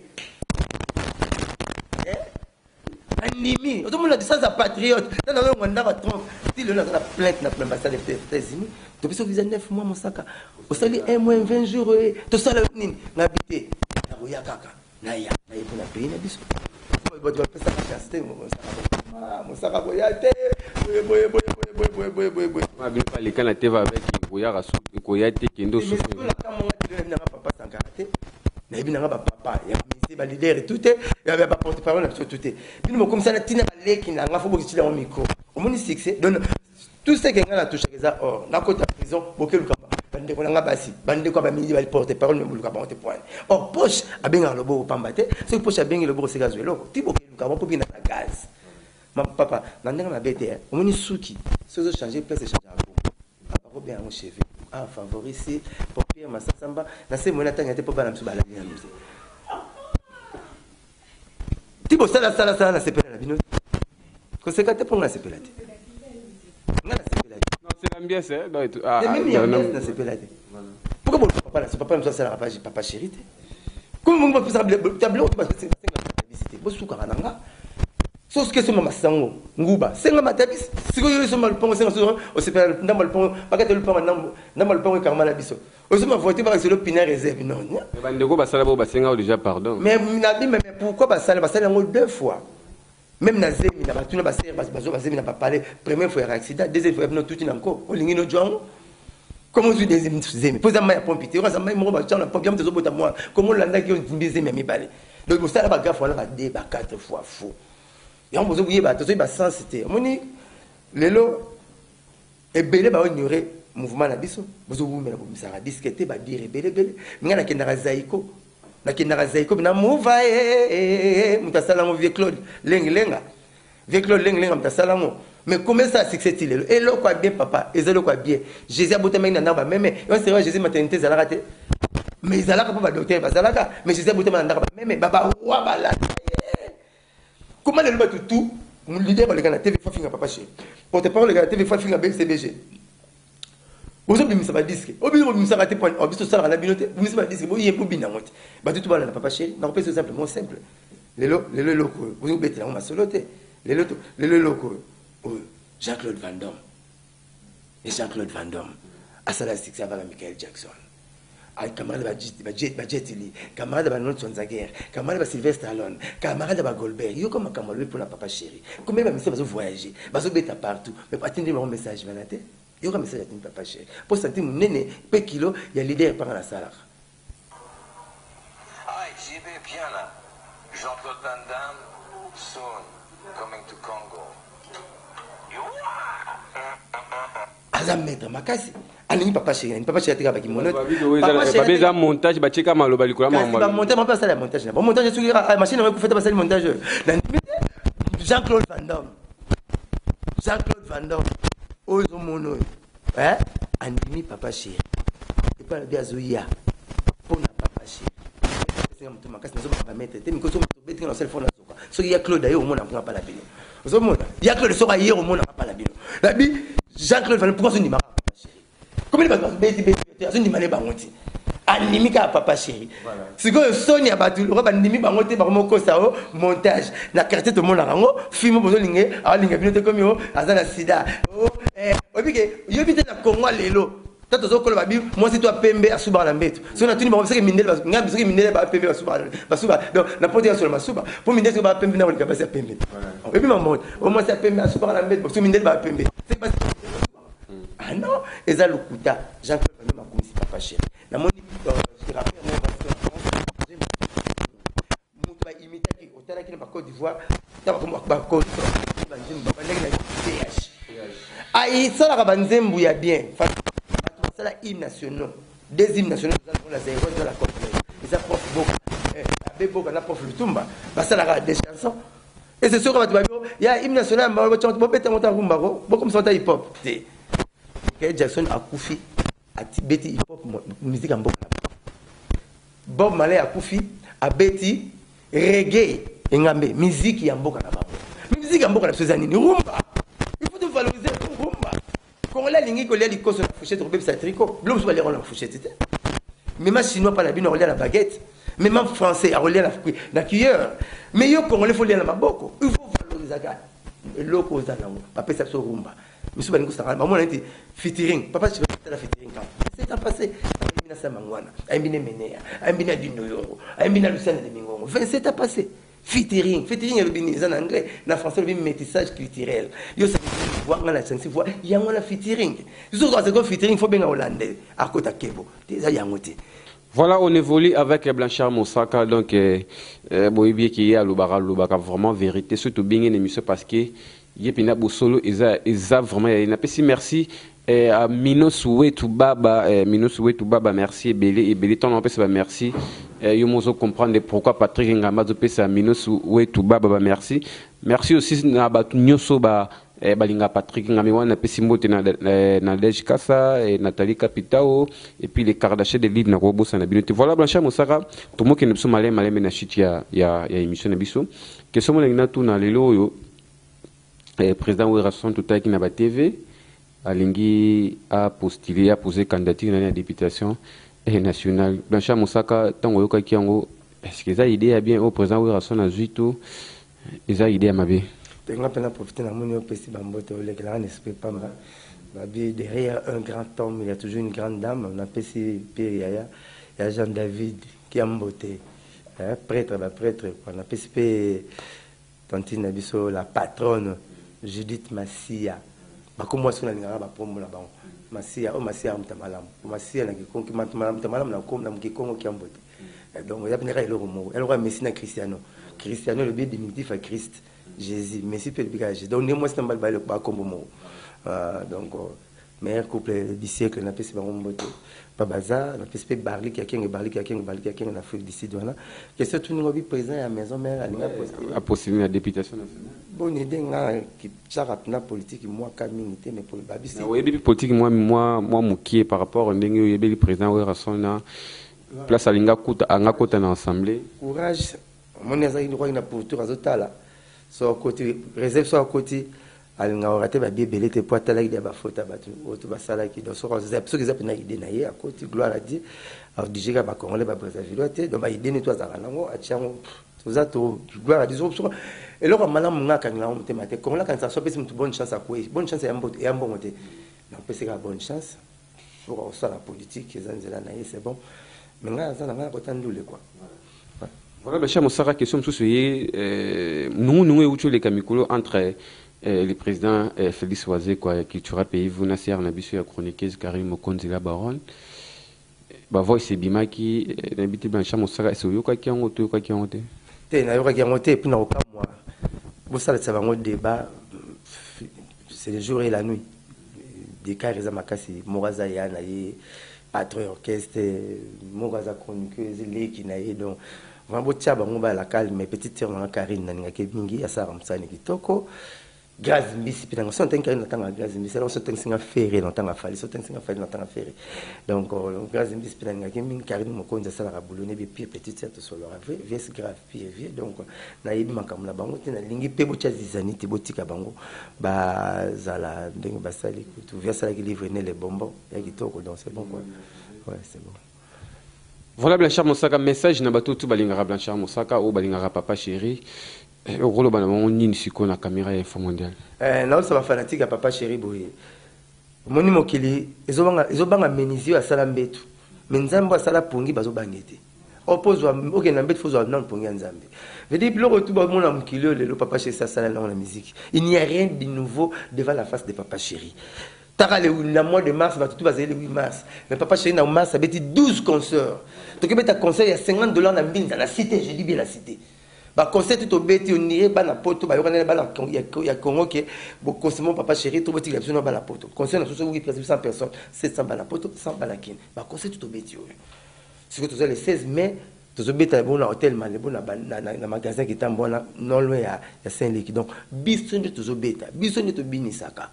animi tout le monde a dit ça ça patriote dans le monde va trompe si le la plainte na l'ambassade des États-Unis depuis ce visa 9 mois mosaka au sali 1 mois 20 jours to sala nini na habité na roya kaka na ya na pour la pays na biso ba do pesa ka casté mosaka boyate boy ma bi pa le kana teva avec roya rasu koyate kendo so la kama na papa sankarate na bina nga papa ya misi ba leader tout ya ba porte parole na tout bino comme ça na tina leki na nga fo bokitila mo micro au moni succès donc tout ce que nga na touché ça or na côté prison bokelu kamba bande ko nga basi bande ko ba midi ba porte parole me buluka ba point or poche abenga lobo pambate ce poche abenga lobo se gazo loko ti bokelu kamba po bina na gaz ma papa na ndanga na bete au moni suki ce zo changer place changer papa ko bien mon chef a favoriser pour Pierre Massamba na se mona tanga te papa na msu bala bien muse tibo sala na sepela na bino ko se kate pour na sepela te na sepela te non c'est l'ambiance non na sepela te pourquoi bon papa na sala papa chéri te comment on peut ça tableau parce que c'est la publicité bo suka nanga so ce que c'est mama sango nguba senga matabis siko yo so malpongo senga so o sepela na malpongo bakate le pongo na malpongo karma la biso o so ma voter parce que le pina réserve non bandeko basala bo basenga déjà pardon mais pourquoi basala ngo deux fois même na zemi na batuna baser bazemi na parler première fois accident deuxième fois non tout encore o lingi no jongo comment tu deuxième zemi posa ma pompité o za ma mo ba tchana pompiam te zo bota moi comment landa ki on zemi mi balé donc ça la bagafa la ba deux ba quatre fois faux et on besoin oublier ba to ba sensité moni lelo et belé ba ignorer mouvement na biso bozo bumela komisara disquette ba dire belé ngana kendara zaiko na kendara zaiko na mova mutasala mo vieux Claude lenga vieux Claude lenga mutasala mo mais comment ça succès il et lo quoi bien papa et lo quoi bien Jésus a boté na ba même on sera Jésus maternité zala raté mais zala ka ba docteur ba zala ka mais Jésus a boté na ba même baba wa bala comment le battu tout mon leader le gars TV fa finga papa chez porte parole le gars TV fa finga BCBG bozo bimisa ba disque obi bimisa ba te point obiso sala na binote bimisa ba disque bo yempo bina ngote ba tout bala na papa chéri na repese simplement simple lelo loko bozo bete na ma solote lelo loko Jean-Claude Van Damme et Jean-Claude Van Damme asala succès avec Michael Jackson ay camarade ba Jet Li camarade ba Arnold Schwarzenegger camarade ba Sylvester Stallone camarade ba Goldberg yo comme camarade pour la papa chéri comme même ça va voyager bazo beta partout mais attendez mon message vanate yo comme message attendez papa chéri pour sentir mon nene pe kilo ya leader par la salle ah j'y vais bien là Jean-Claude Van Damme soon coming to Congo azam maître makasi ani papa chéri tika ba kimono papa za montage ba cheka maloba likula mama ba montage pas ça la montage là bon montage sur la machine on peut faire passer le montage Jean-Claude Van Damme ozo mono animi papa chéri et pas bien zoya pour na papa chéri c'est mon makasi nazo ba mettre te mikoso beti na cell phone na soka so ya Claude ayo mona prend pas la bino ozo mona ya Claude so ayo mona pas la bino la bi Jean-Claude Van Damme pourquoi so ni maka comment il va beti azo ni mané bangonti animi ka papa chéri siko Sonia batu ro ba ndimi bangote ba moko sao montage na quartier to mona rango film bozo lingé alinga bino te comme yo azana sida obike yo bité na Congo lelo tato zo kolo babi moi c'est toi pembe asuba na mbeto so na tuni ba seke mindele ngam seke mindele ba pembe basuba donc na poti sur masuba pour mindele ba pembe na wali kabasa pembe et puis maman au moins c'est pembe asuba na mbeto so mindele ba pembe c'est pas ah non eza lokuta Jean-Claude Van Damme akomisi papa chéri na moni rappeur mo mutu ba imitaki otala kile ba Côte d'Ivoire ta ba Côte ba njimba ba ndenge na PH ai sala ka banzembu ya bien ça la hymne national des hymnes nationaux dans la zéro de la complète Beboka na prof Lutumba ça la des chansons et c'est sûr que il y a hymne national bo beta monta rumba ko bo comme ça hip hop que Jackson a koufi a beti hip hop musique en boka Bob Marley a koufi a beti reggae engambe musique ya mboka na bango musique ya mboka na sezani ni rumba il faut valoriser rumba quand la ligne ko lia likoso na fourchette ko bebisa tricot l'homme soit les rôles en fourchette même chinois pas la bino relia la baguette même français a relia la cuillère mais yo congolais faut lire la maboko il faut valoriser ça loko za nango papa ça so rumba monsieur balingo ça maman a dit featuring papa tu fais la featuring quand c'est en passé Ambina Samangwana Ambina Menea Ambina Dinoyoro Ambina Luciane de Mingongo 27 ans passé featuring est le bini en anglais na français le métissage culturel yo ça voir na chanson voir yango la featuring zo dans ce featuring faut bien hollandais à côté kebo déjà yangote. Voilà, on évolue avec Blanchard Moussaka, donc Boibier qui est à Lubaka, vraiment vérité, surtout bien une émission parce que Yepina Boussolo, ils a vraiment, il n'a pas si merci à Minosoué Toubaba, merci, et Belé, ton nom, merci. Yomozo comprendre pourquoi Patrick Ngamazo pesa Minosoué Toubaba, merci. Merci aussi à Batunyoso, Balinga Patrick Ngamiwana Pesimote Nadej Kassa et Nathalie Capitao et puis les Kardashians de l'île Narobo Sanabinote. Voilà Blanchard Moussaka, tout le monde qui ne peut pas aller malé menachiti ya émission Nabiso. Que sommes les natu na lelo yo président Ouerason tout à qui na ba TV alingi a postulé a posé candidature à la députation nationale. Blanchard Moussaka tango yoka kiango est-ce que ça idée a bien au président Ouerason a zuito eza idée à mabe. On a profité de mon PC Bambote, les grands n'espèrent pas mal. Derrière un grand homme, il y a toujours une grande dame. On a PC Péria, il y a Jean-David qui a mboté, prêtre, on a PC Tantine Nabiso, la patronne Judith Massia. Comme moi, je suis là, Massia, oh Massia, Mtamalam. Massia, Mtamalam, qui a mboté. Donc, il y a bien le mot. Elle aura Messina Cristiano. Cristiano, le bien définitif à Christ. Jésus, merci pour le bigage. Donc, moi, c'est un bal bail comme mot. Donc, meilleur couple du siècle, on a fait ce pas bazar, on a fait Barli qui a en Afrique d'ici. Question tout le monde présent à la maison, mais a possible la députation nationale. Bonne idée, qui charate la politique, moi, communauté, mais pour le babi. Oui, politique, moi, moukier par rapport au le président Ouerason, place à l'Ingakuta, à Ngakota dans l'Assemblée. Courage, mon ezali droit na pour tout azotala. So côté réserve so côté alinga oraté ba bibélé te poata la idée ba fota batu auto ba sala ki do so zep so zep na idée na ye à côté gloire à Dieu alors dijega ba congolais ba Brazzaville te donc ba idée ne toi za nango a tiango to zato gloire à Dieu so et là malamu ngaka ngala on te mate congolais quand ça so pesi mutu bonne chance à quoi bonne chance ya mbote ya mbongo te na pesi ka bonne chance pour ça la politique ezanzela na ye c'est bon mais ngala za ngala ko tandule quoi. Voilà, Blanchard Moussaka, question sur nous et les Kamikolo entre le président Félix Oisé, qui tuera pays, vous n'avez pas vu la chroniqueuse Karim Mokonzila Baron. Voix c'est Bima qui habite Blanchard Moussaka, est-ce qu'il y a un autre qui a un autre? Il y a un autre, et puis moi. Vous savez, c'est un débat, c'est le jour et la nuit. Des cas, ils ont makasi, Moraza Yana, patron orchestre, Moraza chroniqueuse, les qui n'aient donc. Vraiment, la calme, mes petites sœurs, Karine, Nanga Kebingi, Asara Msani Kitoko, Gaz Mbisi, puis on s'entend qu'il y a un gaz Mbisi, on s'entend qu'il y a un ferry, on s'entend qu'il y a un ferry. Donc, Gaz Mbisi, puis Nanga Kebingi, Karine Mokon, Asara Boulone, puis petite sœur, sur leur avis, vieux, grave, vieux, donc, Naïd Makamla Bango, Lingi Pebo Chazizani, Tibotika Bango, Zala, Dengue Basali, tout, vieux, ça qui livre les bonbons, et qui toque, donc c'est bon, quoi. Ouais, c'est bon. Voilà Blanchard Moussaka, message na bato tout balingara Blanchard Moussaka ou balingara papa chéri. Au rôle on ni siko na caméra info mondial. Là ça va fanatique à papa chéri boye. Moni mokili ezobanga menizio à salambetu. Menzambo à sala pongi bazo bangete. Oppose wa OK na mbetu fozo na pongi nzambe. Veut dire biloko tout ba mona mokili le papa chéri ça sala dans la musique. Il n'y a rien de nouveau devant la face de papa chéri. Le mois de mars, tout va le 8 mars. Mais papa chéri, dans mars, ça va être 12 concerts. Donc, il y a concert, il y a $50 dans la cité, je dis bien la cité. Bah, concert, tout au bête, on irait, bah, la pote, bah, il y a Congo qui est, bon, concert, papa chéri, tout le monde, il y a besoin de la pote. Concert, il y a 100 personnes, 700 balles la pote, 100 balles la kin. Bah, concert, tout au bête, c'est que tu as le 16 mai, tozobeta bon na hôtel Malebo na magasin qui est bon non loin ya Saint-Luc. Donc biso nde tozobeta, biso nde tobinisaka.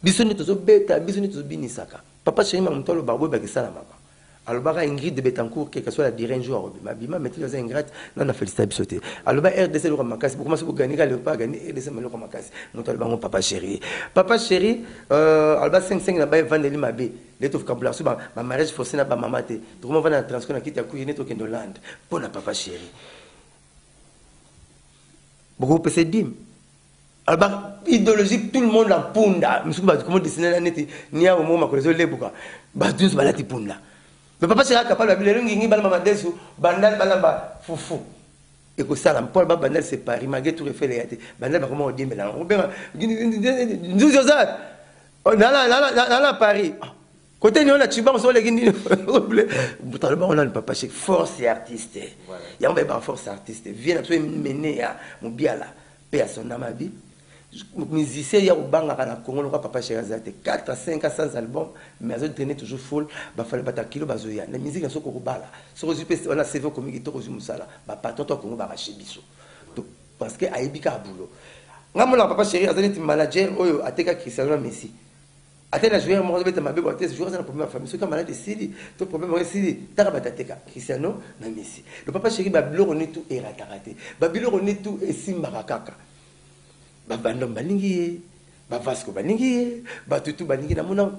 Biso nde tozobeta, biso nde tobinisaka. Papa chéri mamtolo barbo ba kisala mama. Alors baka Ingrid de Betancourt quel que soit la dire un jour ma bima metti les ingrate non na félicité bisoté. Alors ba RDC le makasi pour commencer pour gagner le pas gagner RDC le makasi. Montalo bango papa chéri. Papa chéri alors ba 5 na ba vendeli mabe. Les tof camp sur ma mariage forcé na ba maman te. Donc on va na transfert na kiti ya kuyi neto kendo land. Pour na papa chéri. Beaucoup pese dim. Alors idéologique tout le monde la punda. Monsieur ba comment dessiner la neti ni a au moment que les lebuka. Ba tous ba la ti punda. Mais papa c'est capable de biler ngi bal mamadesu bandal balamba fufu et que ça la Paul bandal c'est Paris malgré tout refait les yate bandal comment on dit mais là on bien nous ça on a Paris côté nous on a tuba on sont les guinées on a le papa c'est force et artiste il y a un force artiste vient absolument mener à mon biala paix à son âme à vie musicien il y a au banga na Congo le papa Cherazate 4 à 5 à 100 albums mais ils ont traîné toujours full ba fallait battre kilo bazoya la musique so ko bala so on a CV comme qui to musala ba patron to Congo ba raché biso parce que aibika boulot ngamona papa chéri azali manager oyo ateka Cristiano Messi atena joueur mo beta mabe ba test joueur ça na problème famille so comme malade Sidi to problème o Sidi taka batateka Cristiano na Messi le papa chéri ba bilo on tout et raté ba bilo on tout et simba kaka bandom balingi ba Vasco balingi ba tutu balingi na mona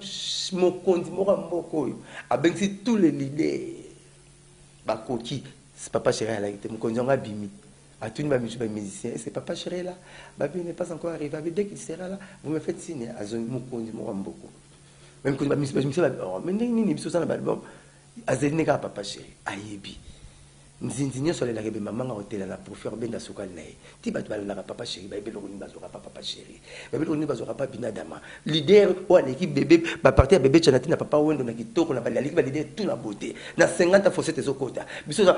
mokonzi moko abengi tous les leaders ba koki c'est papa chéri là était mokonzi nga bimi à tout ba musicien c'est papa chéri là babi n'est pas encore arrivé dès qu'il sera là vous me faites signe à zone mokonzi moko même que ba musicien mais nini biso ça na album azeli ka papa chéri ayebi nzinzinyo sur les maman a hôtel la pour faire benda sokal nae ti bat bala papa chéri ba belo ni bazora papa chéri ba belo ni bazora papa binadama leader ou l'équipe bébé ba partir bébé chanati na papa wendo na kitoko na ba l'équipe ba leader tout na beauté na 50 fossette ezokota biso za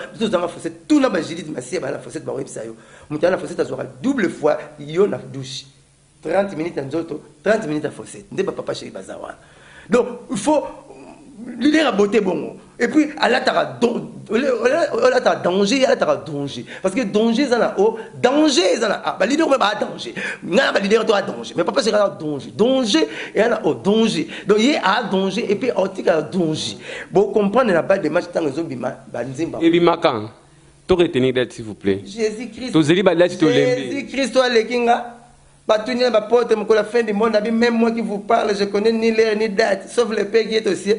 fossette tout na ba jilid masia ba la fossette ba website yo mutana fossette azora double fois yo na douche 30 minutes nzoto 30 minutes à fossette ndé papa chéri bazawa donc il faut leader à beauté bon et puis à la tara danger parce que danger ça na o danger ça na ba leader ba danger na ba leader to a danger mais papa c'est danger et na o danger donc il y a danger et puis autika danger bon comprendre la balle de match tant les obima ba nzimba et bimakan to retenir date s'il vous plaît Jésus-Christ to zeli ba date to lembe Jésus-Christ to lekinga Batunia ma porte la fin du monde même moi qui vous parle je connais ni l'heure ni date sauf le père qui est aussi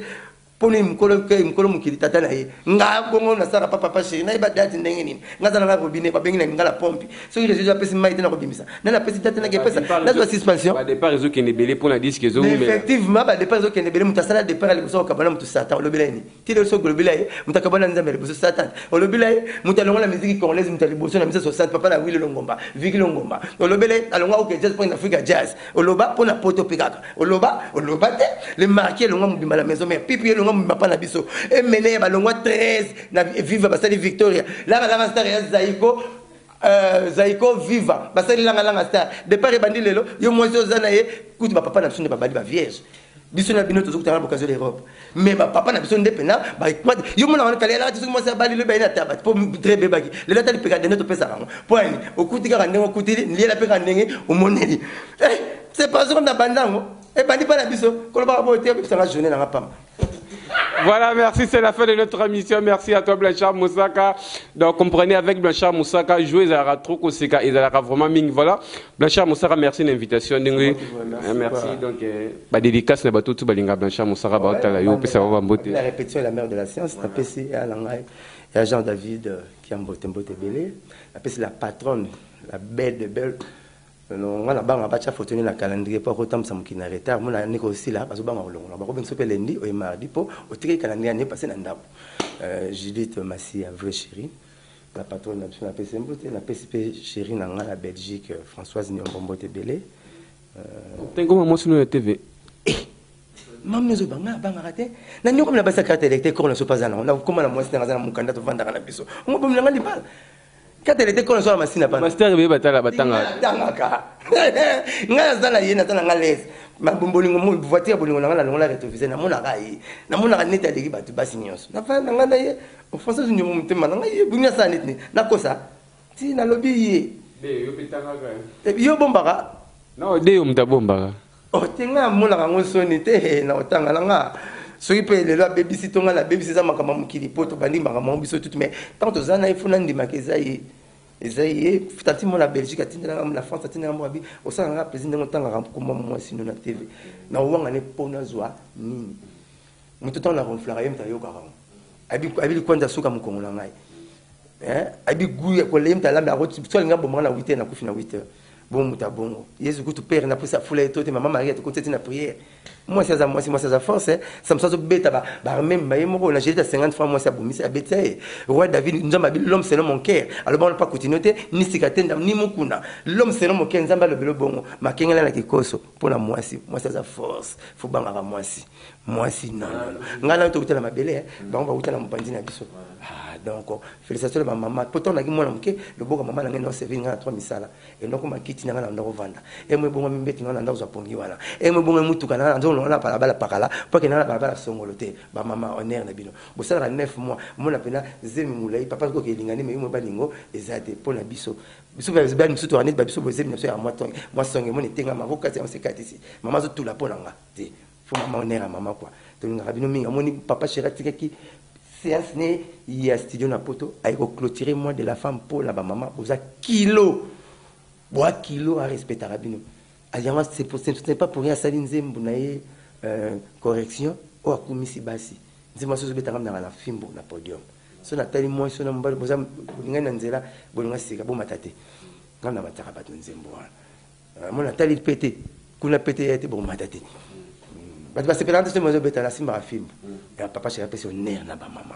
pour nous mkolo mukili tata na ye nga bongo na sara papa chéri na ba date ndenge nini ngaza na robinet ba bengi na ngala pompe so il Jésus a pesi maïté na robimisa na pesi date na gepesa na zo suspension ba départ réseau qui est belé pour la disque zo mais effectivement ba départ réseau qui est belé mutasala départ ali so kabana mutu satan lo belani ti le so globela ye mutakabana nzambe le satan lo belay mutalonga la musique congolaise mutaliboso na 1960 papa na Willy Longomba Vicky Longomba lo belay alonga OK jazz pour Africa jazz oloba pour na poto pikaka oloba te le marqué longa mubima la maison mais pipi pas na biso et mené ba longwa 13 na viva basali Victoria la star ya Zaiko viva basali la star départ bandi lelo yo moisi ozana ye kuti ba papa na biso ne ba bali ba vierge biso na bino tozo kutana bokazo l'Europe mais ba papa na biso ndepena ba yo mona wana kala la tiso moisi bali le ba ina tabat po très bebaki le lata peka de notre pesa rango point okuti ka ndenge okuti ni la peka ndenge omoneli c'est pas comme na bandango et bandi pa na biso ko ba bote biso na journée na pam. Voilà, merci, c'est la fin de notre émission. Merci à toi, Blanchard Moussaka. Donc, comprenez avec Blanchard Moussaka, jouer à trop Koseka et à vraiment ming. Voilà, Blanchard Moussaka, merci de l'invitation. Merci. Donc, bah, dédicace, na bateau, tout balinga Blanchard Moussaka, bah, la répétition est la mère de la science. La PC et à Jean David qui a mbote belé. La PC la patronne, la belle de belle. On a banga bacha photo na calendrier pour autant ça qui na retard mon année aussi là parce que banga olongo na ba ko benso pe lundi au mardi pour au tiki calendrier année passé na ndabo Judith Massi a vrai chérie la patronne na PC mbote na PCP chérie na la Belgique Françoise Nyombote belé tengo mo sino na TV mam nezo banga raté na nyoko na basa carte électrique ko na so pas na on a comment la moitié na mon candidat vendre na biso on bomna ngandi mal. Quand elle était comme ça, ma sina pas. Master, il va battre la batanga. Nga zala yena zala ngalaise. ma bombolingo mo voiture bolingo na longola rétroviseur na mona kai na mona net aleki batu basi nyonso na fa na ngana ye o fonsa nyo mutema na ngai bunya sa net ni na kosa ti na lobi ye de yo pitanga ka yo bombaka no de yo mtabombaka o tenga mona ka ngosoni te na otanga nga soki pe lelo babisi tonga la babisi za makama mukili poto bandi makama biso tout mais tant ozana ifuna ndima kezaye ezaye futati mona Belgique atindela na France atindela mo abi osanga plaisir ndenge otanga komba mo sino na TV na wanga ne pona zwa nini mutu tanga ronflara yem ta yoka rango abi kwanda suka mukongo na ngai abi guya ko lem ta lambe akoti so linga bomba na 8h na kufi na 8h bon muta bongo Yesu kutu père na poussa foule to te maman Marie te côté na prière moi c'est ça force ça me sent bête ba même ba yemo na j'ai 50 francs moi ça bomisi a bête roi David nzamba l'homme selon mon cœur alors bon pas continuer ni sikatenda ni mukuna l'homme selon mon cœur nzamba le belo bongo makengela na kikoso pour la moi c'est ça force faut banga moi si non ngala to kutela mabele ba on va kutela mopandi na biso donc félicitations à ma maman pourtant na ki mwana muke le boka maman na ngeno servir ngana 3 misala et donc ma kiti ngana ndako vanda et moi bongo mbeti ngana ndako za pongi wana et moi bongo mutuka na nzo na para bala pakala pour que na bala songolote ba maman honneur na bino bo sala 9 mois mona pena zemi mulai papa ko ke lingani me mo balingo ezate pour na biso biso ba biso to anet ba biso bo zemi na so ya moi songe mona tenga maroka c'est on se katisi maman zo tout la ponanga te faut maman honneur à maman quoi to ngara bino minga moni papa chéri ki séance né il y a studio na poto a clôturer moi de la femme pour la maman oza kilo bois kilo à respecter rabino ayama c'est pas pour rien salinze mbunaye correction o akumisi basi nzima so betanga na la fimbo na podium so na tali moi so na mbali boza bolinga na nzela bolinga sika bo matate ngana mataka bato nzembo wana mona tali pété kuna pété était bon matate bato basepelanga so mozo betala simba la fimbo et papa chéri appelle son nerf na ba maman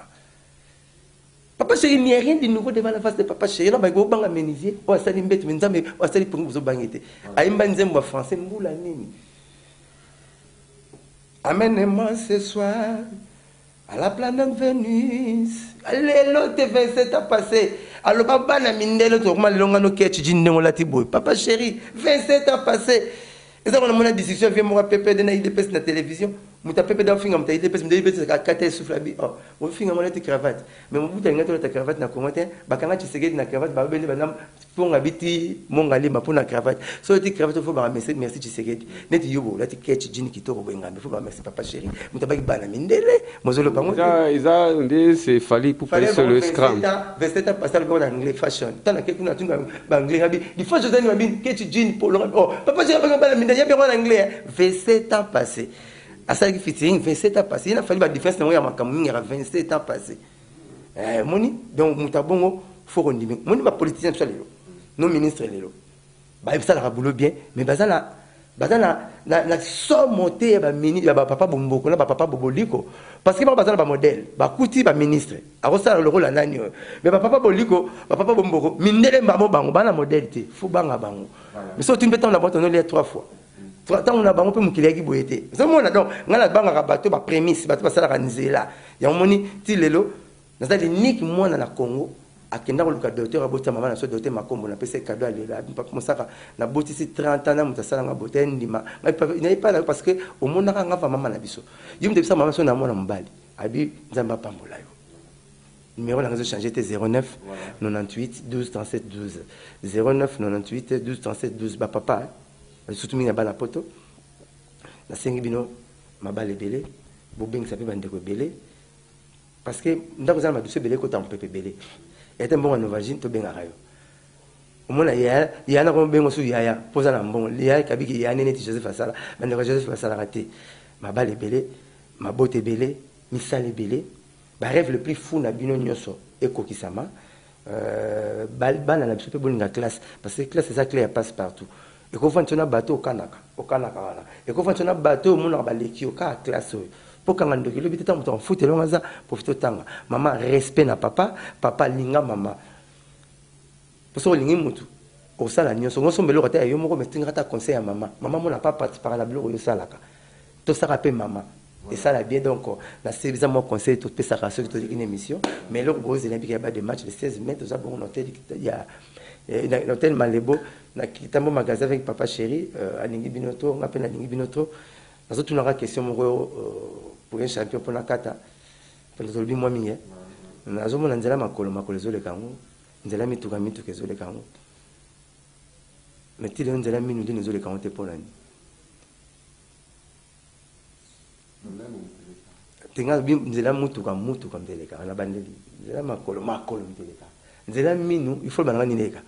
papa chéri il n'y a rien de nouveau devant la face de papa chéri na ba go banga menisier o asali mbeti nzambe o asali pour vous bangete ayimba nzembo français mbula nini amène-moi ce soir à la planète Vénus lelo te 27 ans passé alors papa na mindelo to kuma longa no ketchi jindengo lati boy papa chéri 27 ans passé et ça on a mon discussion vient moi pépé de na IDPS na télévision muta pepe da finga muta IDPS muta IDPS ka kate souffla bi oh mo finga mo lati cravate mais mo buta ngato la cravate na komote bakanga tsegedi na cravate ba bende banam ponga biti mongali ma pona cravate so lati cravate faut ba merci tsegedi neti yobo lati ketchi jini kitoko bengambe faut ba merci papa chéri muta ba bana mindele mozolo pango isa ndé c'est fallait pour passer sur le scrum 27 ans passer le anglais fashion tana ke kuna tunga ba anglais abi di fois je donne bi ketchi jini pour oh papa chéri ba bana mindele ya bien en anglais 27 ans passé à ça qui fait 27 ans passé il a fallu la défense na ya makamu ngera 27 ans passé moni donc mutabongo faut qu'on dit moni ba politicien ça lelo nos ministres lelo ba ça la boulot bien mais bazana na somoté ba ministre ba papa bomboko na ba papa boboliko parce que ba bazana ba modèle ba kuti ba ministre a ça le rôle nani mais ba papa boliko ba papa bomboko mindele mbamo bango bana modèle te faut banga bango mais so tu ne peux pas la boîte on les 3 fois tant on a bango pe mukili yaki boyete ça mona donc ngala banga ka bato ba prémisse bato ba sala nzela ya moni ti lelo na zali nick mona na Congo akenda ko luka docteur abota mama na so docteur makombo na pese cadeau alela papa mosaka na botisi 30 ans na mutasala nga bote ndima na pas là parce que au mona ka nga mama na biso yum de bisa mama so na mona mbali abi nzamba pambola yo numéro la réseau changé était 09 98 12 37 12 09 98 12 37 12 ba papa surtout mina bana poto na sengi bino mabale belé bo beng sa pe bande ko belé parce que ndako za ma douce belé ko tam pepe belé était bon en novagine to benga rayo o mona ya na ko bengo su ya poza na mbongo ya kabiki ya nene ti Joseph Asala bande ko Joseph Asala raté mabale belé mabote belé misale belé ba rêve le plus fou na bino nyoso ekokisama bana na biso pe bolinga classe parce que classe c'est ça clé passe partout et qu'on fonctionne bateau au Kanaka voilà et qu'on fonctionne bateau mon abaleki au cas classe pour quand on doit le biti tant on fout longa za profiter tanga maman respect na papa linga maman pour ça lingi mutu au sala nyonso ngoso mbelo kata yo moko metinga ta conseil à maman mon n'a pas participé à la bloc yo sala ka to ça rappelle maman et ça la bien donc la c'est mon conseil tout peut ça rassure toute une émission mais le gros olympique il y a des matchs le 16 mai tout ça bon noté il l'hôtel Malebo na kitambo magasin avec papa chéri alingi binoto on appelle alingi binoto nazo tunaka question moko pour un champion pour nakata pour tolobi moi mingi nazo mona nzela makolo zo le kango nzela mituka zo le kango mais tile nzela minu ndi zo le kango te polani tenga nzela mutuka mbeleka na bandeli nzela makolo mbeleka nzela minu il faut bananga nineka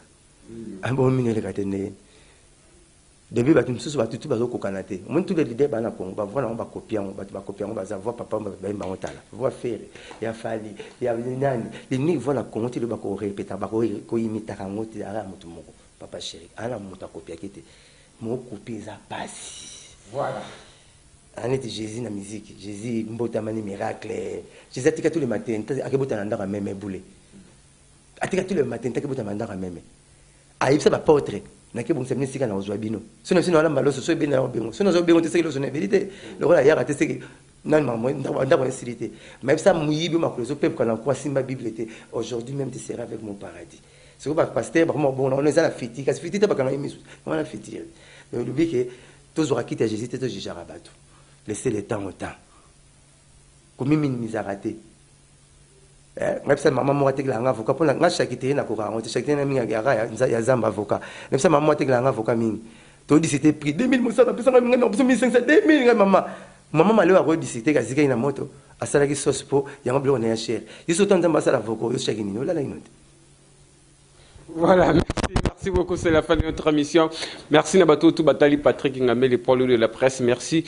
ambo minu le katene depuis batu msusu batu tu bazo kokana te mon tous les leaders bana Congo ba voilà on va copier on va savoir papa ba ba ngotala voir faire ya fali ya nani les ni voilà comment tu le ba ko répéter ba ko imita ngoti ara mutu moko papa chéri ala mutu copier kete mo copier za pasi voilà. Annette Jésus na musique, Jésus mbota mani miracle. Jésus atika tous les matins, akebota na ndaka meme boulé. Atika tous les matins, akebota na ndaka meme. Aïb ça ba portrait. Na ke bon semni sika na ozwa bino. Sono ala mbalo so be na bengo. Sono zo bengo te seki lo sone vérité. Le roi ya te seki nan maman ndaka sécurité. Même ça muyibi makolo so peuple kana kwa simba Bible était aujourd'hui même tu seras avec mon paradis. C'est quoi pasteur ba bon on est à la fête, kasi fête ba kana imisu. On a fête. Le but que tous aura quitté Jésus te jija rabato. Laissez le temps au temps. Comme minimiser raté. Même si maman m'a dit que l'avocat pour la chaque été na courant, chaque été na minga ya zamba avocat. Même si maman m'a dit que l'avocat mingi. Toi dit c'était prix 2000 moussa na pesa minga na 1500 2000 maman. Maman m'a le dit c'était ka zika ina moto. Asala ki sauce po ya ngoblo na ya cher. Yiso tanda mbasa l'avocat yo chaque ni la la inote. Voilà, merci beaucoup, c'est la fin de notre émission. Merci Nabato Batali Patrick Ngamé, les poilus de la presse, merci.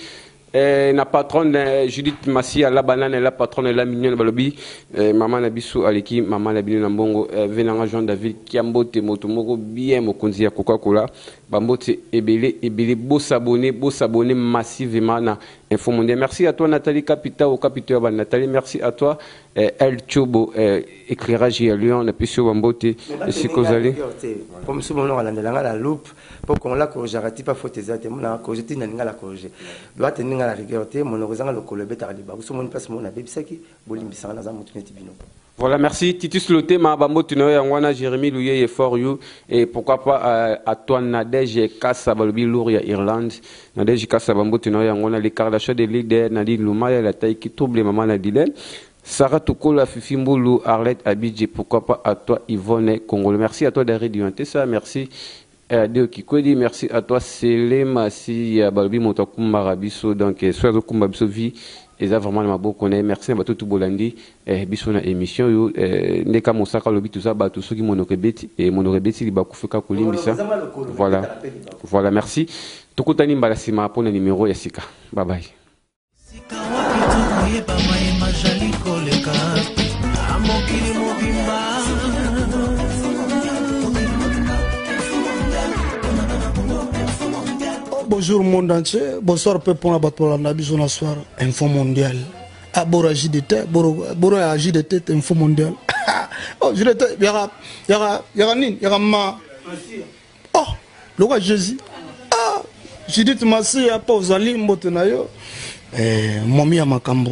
La patronne Judith Massi, la banane, la patronne la mignonne balobi, maman Nabisu Aleki, maman Nabino Nambongo, Venanga Jean David, Kiambote Motomoko, bien Mokonzi à Coca-Cola, Bambote Ebele, beau s'abonner massivement à Info Mondial. Merci à toi Nathalie Capita, au capitaine Nathalie, merci à toi El Chobo, éclairage à Lyon, la puissance Bambote, et c'est que vous allez. Comme souvent on a la loupe, pour qu'on la corrige, arrête pas faute exacte, on a corrigé, on a la corrigé. Doit tenir la rigueur, mon horizon le colobé tardibas, ou mon passe mon abébisaki, bolimbisa, naza mutunetibino. Voilà, merci. Titus Loté, Mabambo Tuno, Yangwana, Jérémy Louye, et For You. Et pourquoi pas à toi, Nadège Kassa, Balobi, Louria, Irlande. Nadège Kassa, Bambo Tuno, Yangwana, les Kardashians de leader, Nadine Loumaya, la taille qui trouble les mamans Nadine. Sarah Toukola, Fifi Mboulou, Arlette Abidji, pourquoi pas à toi, Yvonne Congolo. Merci à toi, Dari Duantessa, merci. Deo Kikwedi, merci à toi, Selema, si Balobi Montakumba Rabiso, donc, soit Kumba Biso vie. Et ça vraiment ma beau connaît merci à tout bolandi bisona émission yo ndeka mosaka lobi tout ça ba tout ceux qui monorebeti et monorebeti liba kufika kulimbisa voilà merci tukutani mbala sima pona numéro ya sika bye bye sika wapi tukuye pa maima jali koleka amokili mobimba. Bonjour monde entier, bonsoir peuple na bato na biso na soir Info Mondial. Abora JDT, bora JDT Info Mondial. Oh JDT yara nini yara ma. Oh le roi Jésus. Ah Judith Massi ya pa ozali mbote na yo. Momi ya makambo.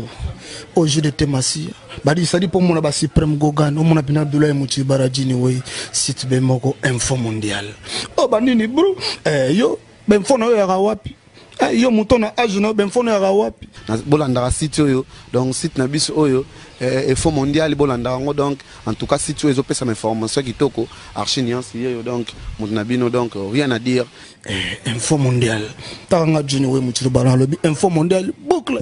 Oh JDT Massi. Badi sadi po mona ba supreme gogan o mona pina dula muti barajini we site be moko Info Mondial. Oh banini bro yo ben fono ya wapi yo mutona ajuna ben fono ya wapi bolanda site oyo donc site na biso oyo Info Mondial bolanda ngo donc en tout cas site oyo pesa information kitoko archiniance yo donc mutnabino donc rien à dire Info Mondial tanga juni we muti baralobi Info Mondial boucle